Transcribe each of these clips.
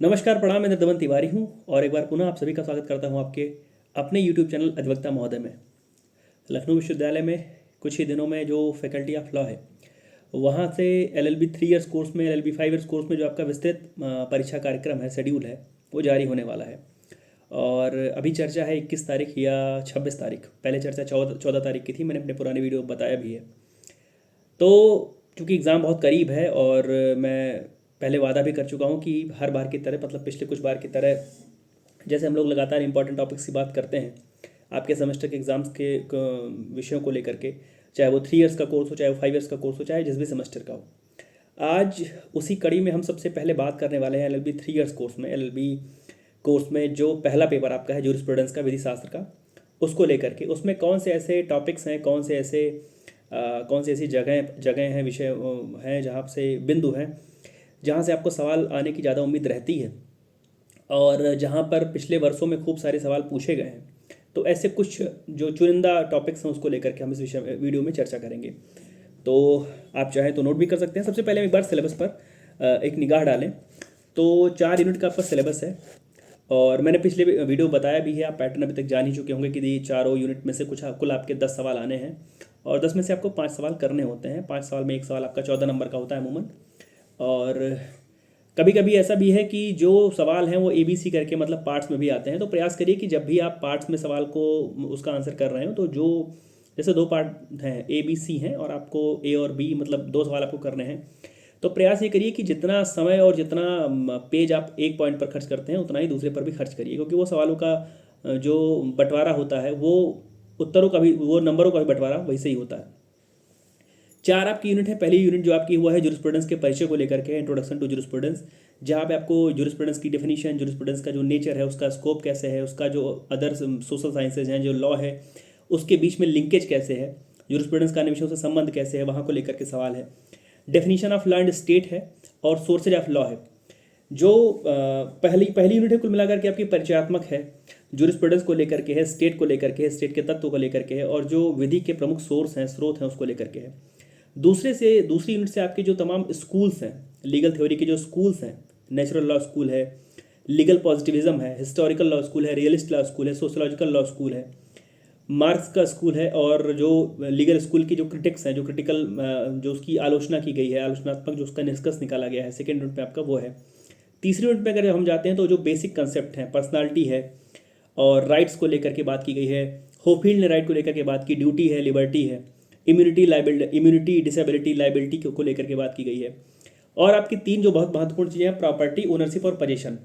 नमस्कार, प्रणाम। मैं निर्दमन तिवारी हूँ और एक बार पुनः आप सभी का स्वागत करता हूँ आपके अपने यूट्यूब चैनल अधिवक्ता महोदय में। लखनऊ विश्वविद्यालय में कुछ ही दिनों में जो फैकल्टी ऑफ लॉ है वहाँ से LLB 3 ईयर्स कोर्स में LLB 5 ईयर्स कोर्स में जो आपका विस्तृत परीक्षा कार्यक्रम है, शेड्यूल है, वो जारी होने वाला है। और अभी चर्चा है 21 तारीख या 26 तारीख। पहले चर्चा 14 तारीख की थी, मैंने अपने पुराने वीडियो में बताया भी है। तो चूँकि एग्ज़ाम बहुत करीब है और मैं पहले वादा भी कर चुका हूँ कि हर बार की तरह, मतलब पिछले कुछ बार की तरह, जैसे हम लोग लगातार इंपॉर्टेंट टॉपिक्स की बात करते हैं आपके सेमेस्टर के एग्ज़ाम्स के विषयों को लेकर के, चाहे वो 3 ईयर्स का कोर्स हो, चाहे वो 5 ईयर्स का कोर्स हो, चाहे जिस भी सेमेस्टर का हो, आज उसी कड़ी में हम सबसे पहले बात करने वाले हैं LLB 3 ईयर्स कोर्स में। LLB कोर्स में जो पहला पेपर आपका है जूरिस्प्रूडेंस का, विधि शास्त्र का, उसको लेकर के उसमें कौन से ऐसे टॉपिक्स हैं, कौन सी ऐसी जगह हैं, विषय हैं, जहाँ से बिंदु हैं जहाँ से आपको सवाल आने की ज़्यादा उम्मीद रहती है और जहाँ पर पिछले वर्षों में खूब सारे सवाल पूछे गए हैं। तो ऐसे कुछ जो चुनिंदा टॉपिक्स हैं उसको लेकर के हम इस विषय वीडियो में चर्चा करेंगे। तो आप चाहें तो नोट भी कर सकते हैं। सबसे पहले हम एक बार सिलेबस पर एक निगाह डालें तो 4 यूनिट का आपका सिलेबस है और मैंने पिछले वीडियो बताया भी है, आप पैटर्न अभी तक जान ही चुके होंगे कि ये चारों यूनिट में से कुल आपके 10 सवाल आने हैं और 10 में से आपको 5 सवाल करने होते हैं। 5 सवाल में एक सवाल आपका 14 नंबर का होता है अमूमन। और कभी कभी ऐसा भी है कि जो सवाल हैं वो ABC करके, मतलब पार्ट्स में भी आते हैं। तो प्रयास करिए कि जब भी आप पार्ट्स में सवाल को उसका आंसर कर रहे हो तो जो जैसे 2 पार्ट हैं, ABC हैं और आपको A और B, मतलब 2 सवाल आपको करने हैं, तो प्रयास ये करिए कि जितना समय और जितना पेज आप एक पॉइंट पर खर्च करते हैं उतना ही दूसरे पर भी खर्च करिए, क्योंकि वो सवालों का जो बंटवारा होता है वो उत्तरों का भी, वो नंबरों का भी बंटवारा वैसे ही होता है। 4 आपकी यूनिट है। पहली यूनिट जो आपकी हुआ है जूरिस्प्रूडेंस के परिचय को लेकर के, इंट्रोडक्शन टू जूरिस्प्रूडेंस, जहाँ पे आपको जूरिस्प्रूडेंस की डेफिनेशन, जूरिस्प्रूडेंस का जो नेचर है, उसका स्कोप कैसे है, उसका जो अदर सोशल साइंसेज हैं, जो लॉ है, उसके बीच में लिंकेज कैसे है, जूरिस्प्रूडेंस का अन्य विषयों से संबंध कैसे है, वहाँ को लेकर के सवाल है। Definition of law and state है और सोर्सेज ऑफ लॉ है। जो पहली यूनिट है कुल मिलाकर के आपकी परिचयात्मक है, जूरिस्प्रूडेंस को लेकर के है, स्टेट को लेकर के है, स्टेट के तत्व को लेकर के है और जो विधि के प्रमुख सोर्स हैं, स्रोत हैं, उसको लेकर के है। दूसरी यूनिट से आपके जो तमाम स्कूल्स हैं, लीगल थ्योरी के जो स्कूल्स हैं, नेचुरल लॉ स्कूल है, लीगल पॉजिटिविज्म है, हिस्टोरिकल लॉ स्कूल है, रियलिस्ट लॉ स्कूल है, सोशोलॉजिकल लॉ स्कूल है, मार्क्स का स्कूल है और जो लीगल स्कूल की जो क्रिटिक्स हैं, जो क्रिटिकल, जो उसकी आलोचना की गई है, आलोचनात्मक जो उसका निष्कर्ष निकाला गया है, सेकेंड यूनिट में आपका वो है। तीसरी यूनिट में अगर हम जाते हैं तो जो बेसिक कंसेप्ट हैं, पर्सनालिटी है और राइट्स को लेकर के बात की गई है। होफील्ड ने राइट को लेकर के बात की, ड्यूटी है, लिबर्टी है, इम्यूनिटी, डिसेबिलिटी, लाइबिलिटी को लेकर के बात की गई है। और आपकी 3 जो बहुत महत्वपूर्ण चीज़ें हैं, प्रॉपर्टी, ओनरशिप और पोजीशन।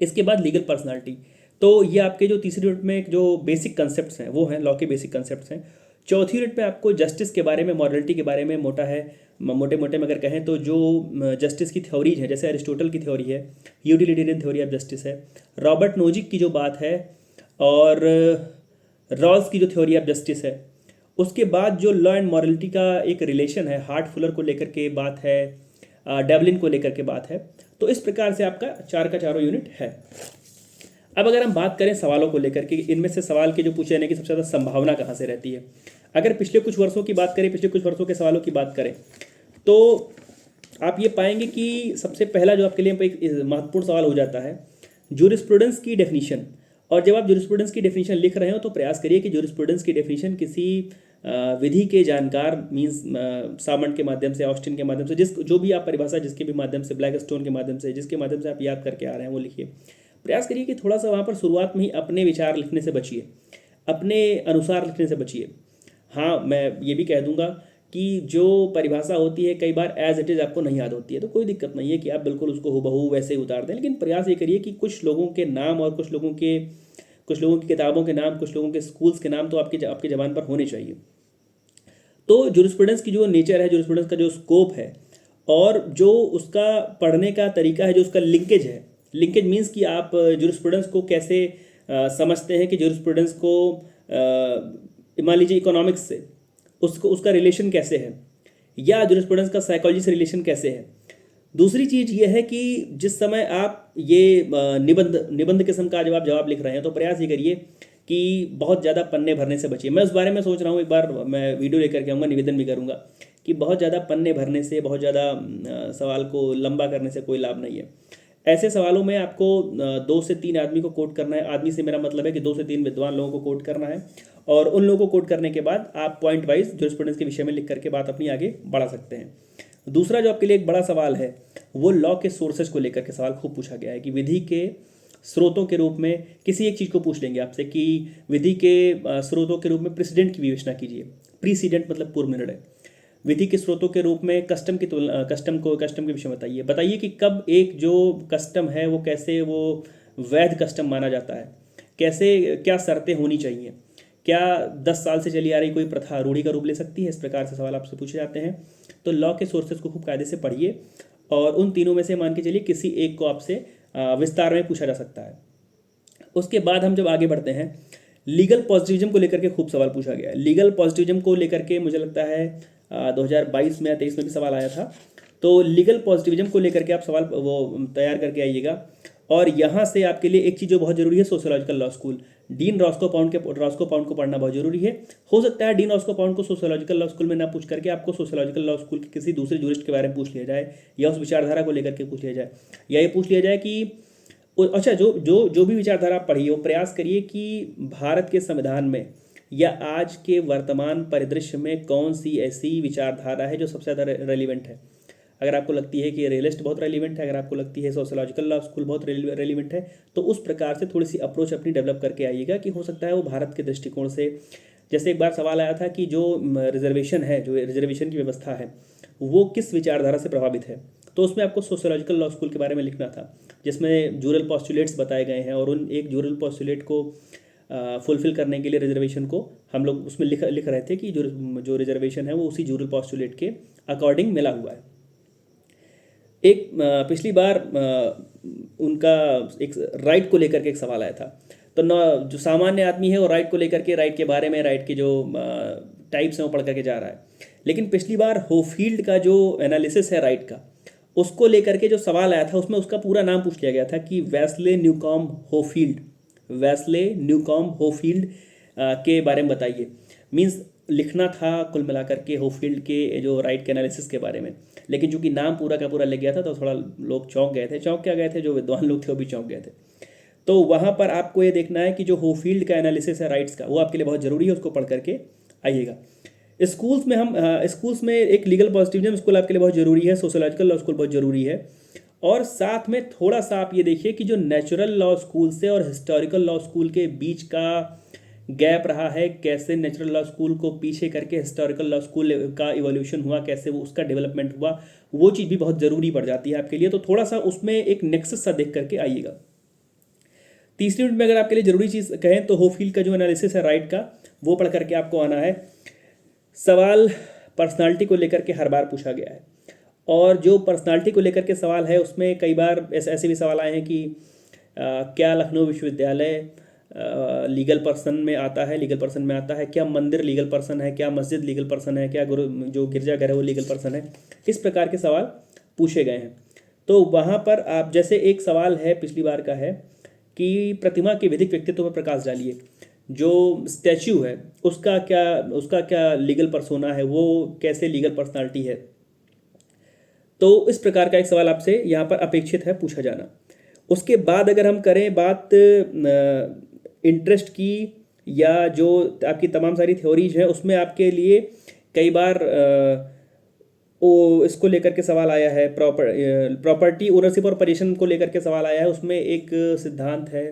इसके बाद लीगल पर्सनालिटी। तो ये आपके जो तीसरी यूनिट में जो बेसिक कंसेप्ट्स हैं वो हैं, लॉ के बेसिक कंसेप्ट्स हैं। चौथी यूनिट में आपको जस्टिस के बारे में, मॉरलिटी के बारे में मोटे मोटे में अगर कहें तो जो जस्टिस की थ्योरीज हैं, जैसे अरिस्टोटल की थ्योरी है, यूटिलिटेरियन थ्योरी ऑफ जस्टिस है, रॉबर्ट नोजिक की जो बात है और रॉल्स की जो थ्योरी ऑफ जस्टिस है। उसके बाद जो लॉ एंड मॉरलिटी का एक रिलेशन है, हार्ट फुलर को लेकर के बात है, डेवलिन को लेकर के बात है। तो इस प्रकार से आपका 4 का 4 यूनिट है। अब अगर हम बात करें सवालों को लेकर के, इनमें से सवाल के जो पूछे जाने की सबसे ज़्यादा संभावना कहाँ से रहती है, अगर पिछले कुछ वर्षों की बात करें, पिछले कुछ वर्षों के सवालों की बात करें, तो आप ये पाएंगे कि सबसे पहला जो आपके लिए एक महत्वपूर्ण सवाल हो जाता है, जूरिस्प्रूडेंस की डेफिनीशन। और जब आप जूरिस्प्रूडेंस की डेफिनीशन लिख रहे हो तो प्रयास करिए कि जूरिस्प्रूडेंस की डेफिनीशन किसी विधि के जानकार, मीन्स सामंट के माध्यम से, ऑस्टिन के माध्यम से, जो भी आप परिभाषा, जिसके भी माध्यम से, ब्लैक स्टोन के माध्यम से, जिसके माध्यम से आप याद करके आ रहे हैं वो लिखिए। प्रयास करिए कि थोड़ा सा वहाँ पर शुरुआत में ही अपने विचार लिखने से बचिए, अपने अनुसार लिखने से बचिए। हाँ, मैं ये भी कह दूंगा कि जो परिभाषा होती है कई बार एज इट इज़ आपको नहीं याद होती है, तो कोई दिक्कत नहीं है कि आप बिल्कुल उसको हूबहू वैसे ही उतार दें, लेकिन प्रयास ये करिए कि कुछ लोगों के नाम और कुछ लोगों की किताबों के नाम, कुछ लोगों के स्कूल्स के नाम तो आपके जबान पर होने चाहिए। तो जूरिस्प्रूडेंस की जो नेचर है, जूरिस्प्रूडेंस का जो स्कोप है और जो उसका पढ़ने का तरीका है, जो उसका लिंकेज है, लिंकेज मीन्स कि आप जूरिस्प्रूडेंस को कैसे समझते हैं, कि जूरिस्प्रूडेंस को मान लीजिए इकोनॉमिक्स से उसका रिलेशन कैसे है, या जूरिस्प्रूडेंस का साइकोलॉजी से रिलेशन कैसे है। दूसरी चीज़ ये है कि जिस समय आप ये निबंध किस्म का जब आप जवाब लिख रहे हैं तो प्रयास ये करिए कि बहुत ज़्यादा पन्ने भरने से बचिए। मैं उस बारे में सोच रहा हूँ, एक बार मैं वीडियो लेकर के आऊँगा, निवेदन भी करूँगा कि बहुत ज़्यादा पन्ने भरने से, बहुत ज़्यादा सवाल को लंबा करने से कोई लाभ नहीं है। ऐसे सवालों में आपको 2 से 3 आदमी को कोट करना है। आदमी से मेरा मतलब है कि 2 से 3 विद्वान लोगों को कोट करना है, और उन लोगों को कोट करने के बाद आप पॉइंट वाइज जूरिस्प्रूडेंस के विषय में लिख करके बात अपनी आगे बढ़ा सकते हैं। दूसरा जो आपके लिए एक बड़ा सवाल है वो लॉ के सोर्सेज को लेकर के सवाल खूब पूछा गया है कि विधि के स्रोतों के रूप में किसी एक चीज़ को पूछ लेंगे आपसे कि विधि के स्रोतों के रूप में प्रेसिडेंट की विवेचना कीजिए। प्रीसीडेंट मतलब पूर्व निर्णय। विधि के स्रोतों के रूप में कस्टम की तुलना, कस्टम के विषय में बताइए। बताइए कि कब एक जो कस्टम है वो कैसे वो वैध कस्टम माना जाता है, कैसे क्या शर्तें होनी चाहिए, क्या 10 साल से चली आ रही कोई प्रथा रूढ़ी का रूप ले सकती है। इस प्रकार से सवाल आपसे पूछे जाते हैं। तो लॉ के सोर्सेज को खूब कायदे से पढ़िए, और उन तीनों में से मान के चलिए किसी एक को आपसे विस्तार में पूछा जा सकता है। उसके बाद हम जब आगे बढ़ते हैं, लीगल पॉजिटिविज्म को लेकर के खूब सवाल पूछा गया है। लीगल पॉजिटिविज्म को लेकर के मुझे लगता है 2022 में या 23 में भी सवाल आया था। तो लीगल पॉजिटिविज्म को लेकर के आप सवाल वो तैयार करके आइएगा। और यहाँ से आपके लिए एक चीज़ जो बहुत जरूरी है, sociological law school. Dean Roscoe pound को पढ़ना बहुत जरूरी है। हो सकता है डीन रॉस्को पाउंड को सोशियोलॉजिकल लॉ स्कूल में ना पूछ करके आपको सोशियोलॉजिकल लॉ स्कूल के किसी दूसरे जूरिस्ट के बारे में पूछ लिया जाए, या उस विचारधारा को लेकर के पूछ लिया जाए, या ये पूछ लिया जाए कि अच्छा जो जो जो भी विचारधारा आप पढ़िए वो प्रयास करिए कि भारत के संविधान में या आज के वर्तमान परिदृश्य में कौन सी ऐसी विचारधारा है जो सबसे ज़्यादा रेलिवेंट है। अगर आपको लगती है कि रियलिस्ट बहुत रेलिवेंट है, अगर आपको लगती है सोशियोलॉजिकल लॉ स्कूल बहुत रेलिवेंट है, तो उस प्रकार से थोड़ी सी अप्रोच अपनी डेवलप करके आइएगा कि हो सकता है वो भारत के दृष्टिकोण से। जैसे एक बार सवाल आया था कि जो रिजर्वेशन है, जो रिजर्वेशन की व्यवस्था है, वो किस विचारधारा से प्रभावित है। तो उसमें आपको सोशियोलॉजिकल लॉ स्कूल के बारे में लिखना था, जिसमें जूरल पॉस्टुलेट्स बताए गए हैं, और उन एक जूरल पॉस्टुलेट को फुलफिल करने के लिए रिजर्वेशन को हम लोग उसमें लिख रहे थे कि जो रिजर्वेशन है वो उसी जूरल पॉस्टुलेट के अकॉर्डिंग मिला हुआ है। एक पिछली बार उनका एक राइट को लेकर के एक सवाल आया था। तो न जो सामान्य आदमी है वो राइट को लेकर के, राइट के बारे में, राइट के जो टाइप्स हैं वो पढ़ करके जा रहा है। लेकिन पिछली बार होफील्ड का जो एनालिसिस है राइट का, उसको लेकर के जो सवाल आया था उसमें उसका पूरा नाम पूछ लिया गया था कि वेस्ले न्यूकॉम्ब होफील्ड, वेस्ले न्यूकॉम्ब होफील्ड के बारे में बताइए। मीन्स लिखना था कुल मिलाकर के होफील्ड के जो राइट के एनालिसिस के बारे में। लेकिन चूंकि नाम पूरा का पूरा लग गया था तो थोड़ा लोग चौंक गए थे। चौंक क्या गए थे, जो विद्वान लोग थे वो भी चौंक गए थे। तो वहाँ पर आपको ये देखना है कि जो होफील्ड का एनालिसिस है राइट्स का, वो आपके लिए बहुत ज़रूरी है, उसको पढ़ करके आइएगा। स्कूल्स में एक लीगल पॉजिटिविज्म स्कूल आपके लिए बहुत ज़रूरी है, सोशियोलॉजिकल लॉ स्कूल बहुत ज़रूरी है। और साथ में थोड़ा सा आप ये देखिए कि जो नेचुरल लॉ स्कूल से और हिस्टोरिकल लॉ स्कूल के बीच का गैप रहा है, कैसे नेचुरल लॉ स्कूल को पीछे करके हिस्टोरिकल लॉ स्कूल का इवोल्यूशन हुआ, कैसे वो उसका डेवलपमेंट हुआ, वो चीज़ भी बहुत ज़रूरी पड़ जाती है आपके लिए। तो थोड़ा सा उसमें एक नेक्सस सा देख करके आइएगा। तीसरी यूनिट में अगर आपके लिए ज़रूरी चीज़ कहें तो होफील्ड का जो एनालिसिस है राइट का, वो पढ़ करके आपको आना है। सवाल पर्सनालिटी को लेकर के हर बार पूछा गया है, और जो पर्सनालिटी को लेकर के सवाल है उसमें कई बार ऐसे भी सवाल आए हैं कि क्या लखनऊ विश्वविद्यालय लीगल पर्सन में आता है, क्या मंदिर लीगल पर्सन है, क्या मस्जिद लीगल पर्सन है, क्या जो गिरजाघर है वो लीगल पर्सन है। इस प्रकार के सवाल पूछे गए हैं। तो वहाँ पर आप, जैसे एक सवाल है पिछली बार का है कि प्रतिमा के विधिक व्यक्तित्व पर प्रकाश डालिए। जो स्टैच्यू है उसका क्या लीगल पर्सोना है, वो कैसे लीगल पर्सनालिटी है। तो इस प्रकार का एक सवाल आपसे यहाँ पर अपेक्षित है पूछा जाना। उसके बाद अगर हम करें बात इंटरेस्ट की, या जो आपकी तमाम सारी थ्योरीज है उसमें आपके लिए कई बार इसको लेकर के सवाल आया है, प्रॉपर्टी ओनरशिप और पोजीशन को लेकर के सवाल आया है। उसमें एक सिद्धांत है,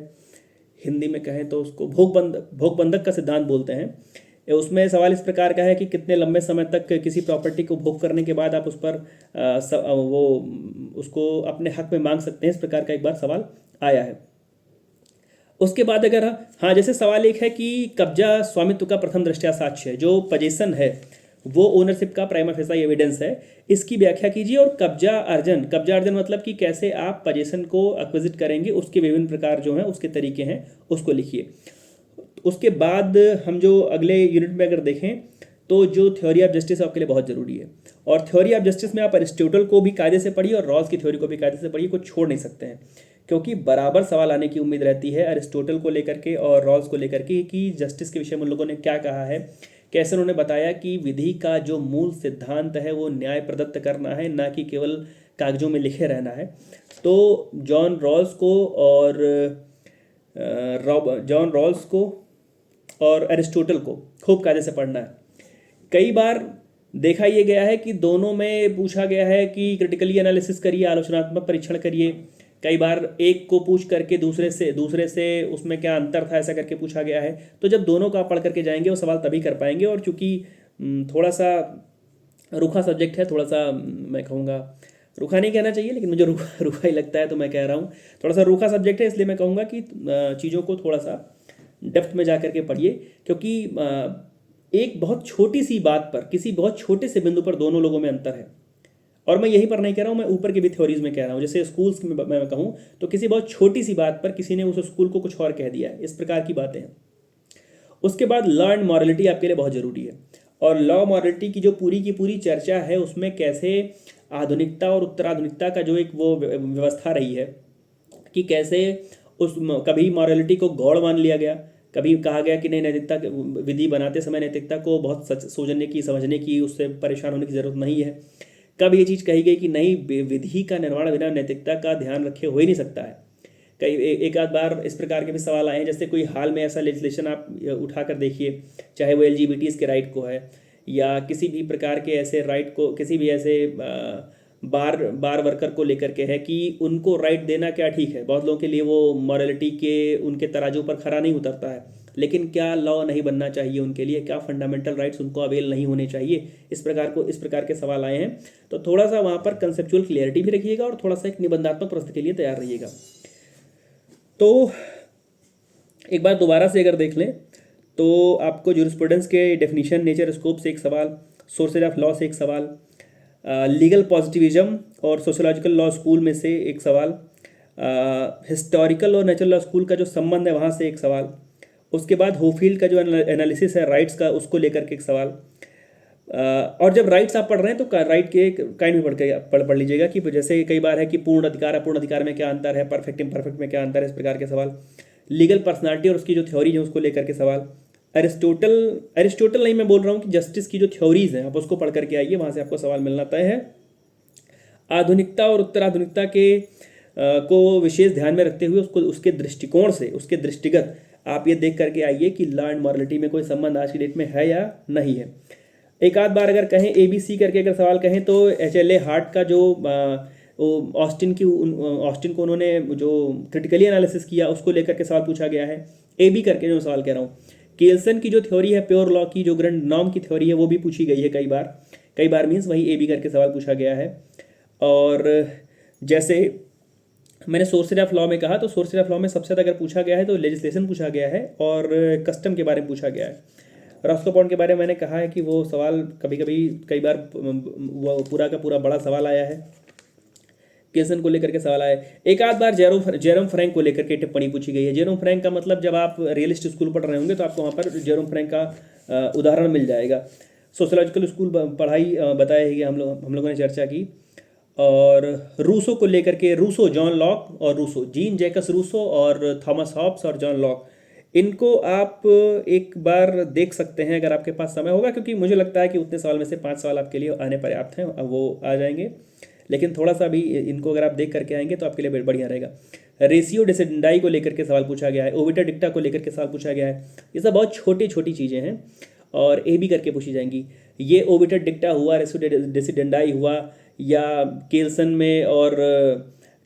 हिंदी में कहें तो उसको भोगबंधक का सिद्धांत बोलते हैं। उसमें सवाल इस प्रकार का है कि कितने लंबे समय तक किसी प्रॉपर्टी को भोग करने के बाद आप उस पर उसको अपने हक में मांग सकते हैं। इस प्रकार का एक बार सवाल आया है। उसके बाद अगर हाँ, जैसे सवाल एक है कि कब्जा स्वामित्व का प्रथम दृष्टया साक्ष्य है, जो पोजीशन है वो ओनरशिप का प्राइमा फेसा एविडेंस है, इसकी व्याख्या कीजिए। और कब्जा अर्जन मतलब कि कैसे आप पोजीशन को एक्विजिट करेंगे, उसके विभिन्न प्रकार जो हैं, उसके तरीके हैं, उसको लिखिए। उसके बाद हम जो अगले यूनिट में अगर देखें तो जो थ्योरी ऑफ जस्टिस आपके लिए बहुत ज़रूरी है। और थ्योरी ऑफ जस्टिस में आप अरिस्टोटल को भी कायदे से पढ़िए और रॉल्स की थ्योरी को भी कायदे से पढ़िए, कुछ छोड़ नहीं सकते हैं, क्योंकि बराबर सवाल आने की उम्मीद रहती है अरिस्टोटल को लेकर के और रॉल्स को लेकर के कि जस्टिस के विषय में उन लोगों ने क्या कहा है, कैसे उन्होंने बताया कि विधि का जो मूल सिद्धांत है वो न्याय प्रदत्त करना है, ना कि केवल कागजों में लिखे रहना है, तो जॉन रॉल्स को और एरिस्टोटल को खूब कायदे से पढ़ना है। कई बार देखा ये गया है कि दोनों में पूछा गया है कि क्रिटिकली एनालिसिस करिए, आलोचनात्मक परीक्षण करिए। कई बार एक को पूछ करके दूसरे से उसमें क्या अंतर था ऐसा करके पूछा गया है। तो जब दोनों का पढ़ करके जाएंगे वो सवाल तभी कर पाएंगे। और चूंकि थोड़ा सा रूखा सब्जेक्ट है, थोड़ा सा मैं कहूँगा, रूखा नहीं कहना चाहिए लेकिन मुझे रूखा ही लगता है तो मैं कह रहा हूँ, थोड़ा सा रूखा सब्जेक्ट है, इसलिए मैं कहूँगा कि चीज़ों को थोड़ा सा डेप्थ में जा करके पढ़िए। क्योंकि एक बहुत छोटी सी बात पर, किसी बहुत छोटे से बिंदु पर दोनों लोगों में अंतर है। और मैं यहीं पर नहीं कह रहा हूँ, मैं ऊपर की भी थ्योरीज में कह रहा हूँ। जैसे स्कूल्स में मैं कहूँ तो किसी बहुत छोटी सी बात पर किसी ने उस स्कूल को कुछ और कह दिया है, इस प्रकार की बातें हैं। उसके बाद लॉ एंड मॉरलिटी आपके लिए बहुत ज़रूरी है। और लॉ मॉरलिटी की जो पूरी की पूरी चर्चा है उसमें कैसे आधुनिकता और उत्तराधुनिकता का जो एक वो व्यवस्था रही है कि कैसे उस कभी मॉरलिटी को गौड़ मान लिया गया, कभी कहा गया कि नहीं, नैतिकता विधि बनाते समय नैतिकता को बहुत सोचने की, समझने की, उससे परेशान होने की ज़रूरत नहीं है। कब ये चीज़ कही गई कि नहीं, विधि का निर्माण बिना नैतिकता का ध्यान रखे हो ही नहीं सकता है। कई एक आध बार इस प्रकार के भी सवाल आए हैं। जैसे कोई हाल में ऐसा लेजिस्लेशन आप उठा कर देखिए, चाहे वो एलजीबीटीज़ के राइट को है या किसी भी प्रकार के ऐसे राइट को, किसी भी ऐसे बार वर्कर को लेकर के है कि उनको राइट देना क्या ठीक है। बहुत लोगों के लिए वो मॉरलिटी के उनके तराजू पर खरा नहीं उतरता है। लेकिन क्या लॉ नहीं बनना चाहिए उनके लिए, क्या फंडामेंटल राइट्स उनको अवेल नहीं होने चाहिए, इस प्रकार के सवाल आए हैं। तो थोड़ा सा वहाँ पर कंसेप्चुअल क्लियरिटी भी रखिएगा और थोड़ा सा एक निबंधात्मक प्रश्न के लिए तैयार रहिएगा। तो एक बार दोबारा से अगर देख लें तो आपको जूरिस्प्रूडेंस के डेफिनेशन, नेचर, स्कोप से एक सवाल, सोर्सेज ऑफ लॉ से एक सवाल, लीगल पॉजिटिविज्म और सोशोलॉजिकल लॉ स्कूल में से एक सवाल, हिस्टोरिकल और नेचुरल लॉ स्कूल का जो संबंध है वहाँ से एक सवाल, उसके बाद होफील्ड का जो एनालिसिस है राइट्स का, उसको लेकर के एक सवाल। और जब राइट्स आप पढ़ रहे हैं तो राइट के काइंड में पढ़ लीजिएगा कि जैसे कई बार है कि पूर्ण अधिकार, अपूर्ण अधिकार में क्या अंतर है, परफेक्ट इम्परफेक्ट में क्या अंतर है, इस प्रकार के सवाल। लीगल पर्सनालिटी और उसकी जो थ्योरी है उसको लेकर के सवाल। एरिस्टोटल नहीं, मैं बोल रहा हूँ कि जस्टिस की जो थ्योरीज हैं आप उसको पढ़ करके आइए, वहाँ से आपको सवाल मिलना तय है। आधुनिकता और उत्तराधुनिकता के को विशेष ध्यान में रखते हुए उसको उसके दृष्टिकोण से, उसके दृष्टिगत आप ये देख करके आइए कि लॉ एंड मॉरलिटी में कोई संबंध आज की डेट में है या नहीं है। एक आध बार अगर कहें ABC करके अगर सवाल कहें तो HLA हार्ट का जो ऑस्टिन को उन्होंने जो क्रिटिकली एनालिसिस किया उसको लेकर के सवाल पूछा गया है। AB करके जो सवाल कह रहा हूँ, केल्सन की जो थ्योरी है प्योर लॉ की, जो ग्रैंड नॉर्म की थ्योरी है, वो भी पूछी गई है कई बार मीन्स वही AB करके सवाल पूछा गया है। और जैसे मैंने सोर्सेज ऑफ लॉ में कहा, तो सोर्सेज ऑफ लॉ में सबसे ज़्यादा अगर पूछा गया है तो लेजिस्लेशन पूछा गया है और कस्टम के बारे में पूछा गया है। रॉस्कोपॉन्ड के बारे में मैंने कहा है कि वो सवाल कई बार वो पूरा का पूरा बड़ा सवाल आया है। केल्सन को लेकर के सवाल आया है। एक आध बार जेरोम फ्रैंक को लेकर के टिप्पणी पूछी गई है। जेरोम फ्रैंक का मतलब जब आप रियलिस्ट स्कूल पढ़ रहे होंगे तो आपको वहाँ पर जेरोम फ्रैंक का उदाहरण मिल जाएगा। सोशोलॉजिकल स्कूल पढ़ाई बताएगी हम लोगों ने चर्चा की। और रूसो को लेकर के, जॉन लॉक और जीन जैकस रूसो और थॉमस हॉब्स और जॉन लॉक, इनको आप एक बार देख सकते हैं अगर आपके पास समय होगा, क्योंकि मुझे लगता है कि उतने सवाल में से 5 सवाल आपके लिए आने पर्याप्त हैं, अब वो आ जाएंगे। लेकिन थोड़ा सा भी इनको अगर आप देख करके आएंगे तो आपके लिए बढ़िया रहेगा। रेशियो डिसेंडाई को लेकर के सवाल पूछा गया है, ओबिटा डिक्टा को लेकर के सवाल पूछा गया है। ये सब बहुत छोटी छोटी चीज़ें हैं और AB करके पूछी जाएंगी। ये ओबिटा डिक्टा हुआ, रेशियो डिसेंडाई हुआ, या केल्सन में और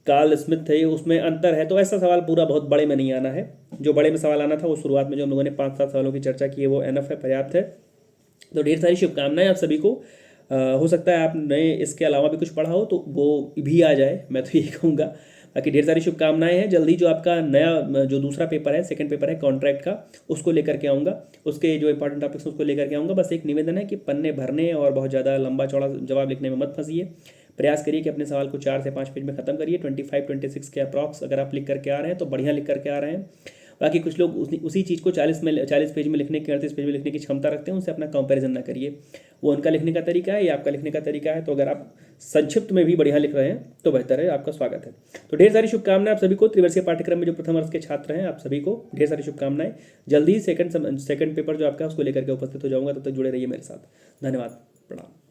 कार्ल स्मिथ थे उसमें अंतर है, तो ऐसा सवाल पूरा बहुत बड़े में नहीं आना है। जो बड़े में सवाल आना था वो शुरुआत में जो हम लोगों ने 5-7 सवालों की चर्चा की है वो एनफ है, पर्याप्त है। तो ढेर सारी शुभकामनाएं आप सभी को। हो सकता है आपने इसके अलावा भी कुछ पढ़ा हो तो वो भी आ जाए, मैं तो ये कहूँगा। बाकी ढेर सारी शुभकामनाएं हैं। जल्दी जो आपका नया जो दूसरा पेपर है, सेकंड पेपर है कॉन्ट्रैक्ट का, उसको लेकर के आऊँगा। उसके जो इंपॉर्टेंट टॉपिक्स उसको लेकर के आऊँगा। बस एक निवेदन है कि पन्ने भरने और बहुत ज़्यादा लंबा चौड़ा जवाब लिखने में मत फंसिए। प्रयास करिए कि अपने सवाल को 4 से 5 पेज में ख़त्म करिए। 25-26 के अप्रॉक्स अगर आप लिख करके आ रहे हैं तो बढ़िया लिख करके आ रहे हैं। बाकी कुछ लोग उसी चीज़ को 40 पेज में लिखने की, 38 पेज में लिखने की क्षमता रखते हैं, उनसे अपना कंपैरिजन ना करिए। वो उनका लिखने का तरीका है, ये आपका लिखने का तरीका है। तो अगर आप संक्षिप्त में भी बढ़िया लिख रहे हैं तो बेहतर है, आपका स्वागत है। तो ढेर सारी शुभकामनाएं आप सभी को। त्रिवर्षीय पाठ्यक्रम में जो प्रथम वर्ष के छात्र हैं आप सभी को ढेर सारी शुभकामनाएं। जल्दी ही सेकंड पेपर जो आपका उसको लेकर के उपस्थित हो जाऊंगा, तब तक जुड़े रहिए मेरे साथ। धन्यवाद, प्रणाम।